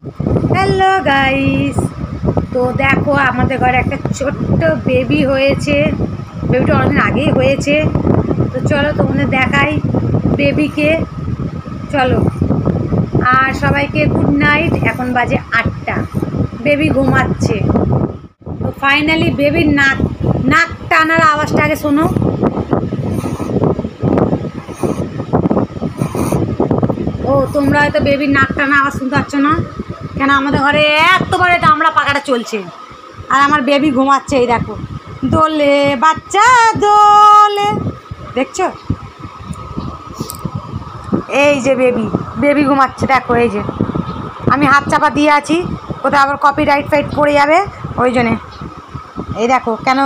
Hello guys, তো দেখো আমাদের ঘরে একটা ছোট্ট বেবি হয়েছে। বেবিটা অনেকদিন আগেই হয়েছে। তো চলো তোমাদের দেখাই বেবিকে। চলো, আর সবাইকে গুড নাইট। এখন বাজে 8টা, বেবি ঘুমাচ্ছে। তো ফাইনালি বেবির নাক নাক টানার আওয়াজটা আগে শোনো। ও, তোমরা হয়তো বেবির নাক টানা আওয়াজ শুনতে পাচ্ছ না কেন? আমাদের ঘরে এতবারে দামড়া পাকাটা চলছে, আর আমার বেবি ঘুমাচ্ছে। এই দেখো, দোলে বাচ্চা দোলে, দেখছো? এই যে বেবি বেবি ঘুমাচ্ছে, দেখো। এই যে আমি হাত চাপা দিয়ে আছি, কোথাও আবার কপিরাইট ফাইট পড়ে যাবে ওই জন্যে। এই দেখো, কেন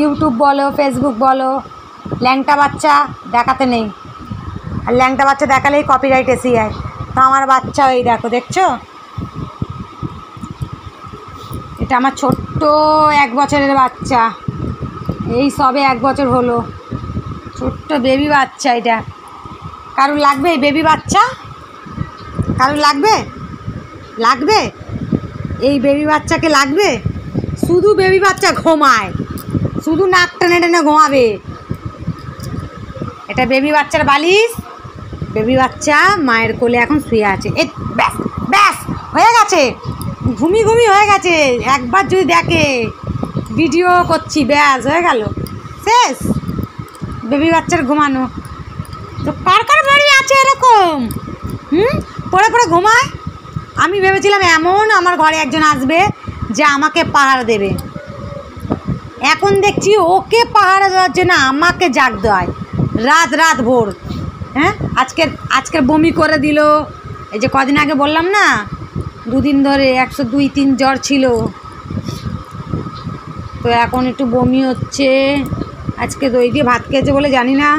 ইউটিউব বলো, ফেসবুক বলো, ল্যাংটা বাচ্চা দেখাতে নেই। আর ল্যাংটা বাচ্চা দেখালেই কপিরাইট এসে যায়। তো আমার বাচ্চা, এই দেখো, দেখছো? এটা আমার ছোট্ট 1 বছরের বাচ্চা। এই সবে 1 বছর হলো, ছোট্ট বেবি বাচ্চা। এটা কারুর লাগবে? এই বেবি বাচ্চা কারুর লাগবে? লাগবে? এই বেবি বাচ্চাকে লাগবে? শুধু বেবি বাচ্চা ঘুমায়, শুধু নাক টেনে টেনে ঘুমাবে। এটা বেবি বাচ্চার বালিশ। বেবি বাচ্চা মায়ের কোলে এখন শুয়ে আছে। এ ব্যাস ব্যাস, হয়ে গেছে, ঘুমি ঘুমি হয়ে গেছে। একবার যদি দেখে ভিডিও করছি, ব্যাস হয়ে গেল, শেষ বেবি বাচ্চার ঘুমানো। তো কার কার বাড়ি আছে এরকম পড়ে পড়ে ঘুমায়? আমি ভেবেছিলাম এমন আমার ঘরে একজন আসবে যে আমাকে পাহারা দেবে। এখন দেখছি ওকে পাহারা দেওয়ার জন্য আমাকে জাগতে হয় রাত রাত ভোর। হ্যাঁ, আজকের বমি করে দিল। এই যে কদিন আগে বললাম না, 2 দিন ধরে 102-3 জ্বর ছিল। তো এখন একটু বমি হচ্ছে। আজকে দই দিয়ে ভাত খেয়েছে বলে জানি না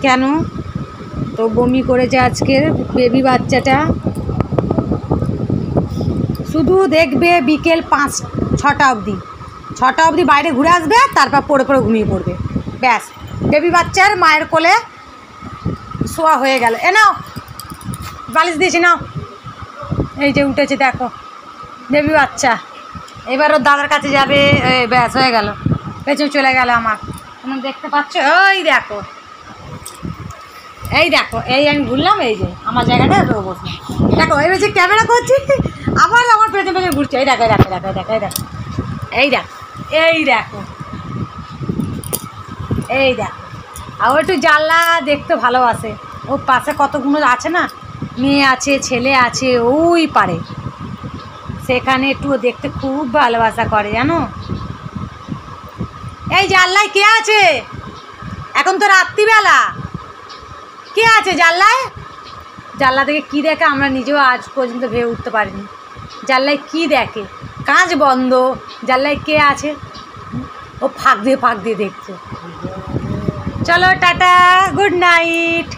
কেন, তো বমি করেছে আজকের বেবি বাচ্চাটা। শুধু দেখবে বিকেল 5-6টা অবধি, 6টা অবধি বাইরে ঘুরে আসবে, তারপর পড়ে পড়ে ঘুমিয়ে পড়বে। ব্যাস, বেবি বাচ্চার মায়ের কোলে শোয়া হয়ে গেল। এ নাও, বালিশ দিয়েছি, নাও। এই যে উঠেছে, দেখো বেবি বাচ্চা। এবার ওর দাদার কাছে যাবে। ব্যাস হয়ে গেল, পেছনে চলে গেল আমার। তোমরা দেখতে পাচ্ছ? ওই দেখো, এই দেখো, এই আমি ঘুরলাম, এই যে আমার জায়গাটা বসলাম। দেখো, এই যে ক্যামেরা করছি, আবার আমার পেছনে পেছনে ঘুরছে। এই দেখো, দেখো, দেখো, দেখো, এই দেখো, এই দেখো, এই দেখো, এই দেখো। আর ও একটু জানলা দেখতে ভালোবাসে। ওর পাশে কতগুলো আছে না, মেয়ে আছে, ছেলে আছে, ওই পারে, সেখানে একটু দেখতে খুব ভালোবাসা করে, জানো? এই জানলায় কে আছে? এখন তো রাত্রিবেলা, কে আছে জানলায়? জানলা থেকে কী দেখে আমরা নিজেও আজ পর্যন্ত ভেবে উঠতে পারিনি। জানলায় কী দেখে? কাঁচ বন্ধ, জানলায় কে আছে? ও ফাঁক দিয়ে দেখছে। চলো টাটা, গুড নাইট।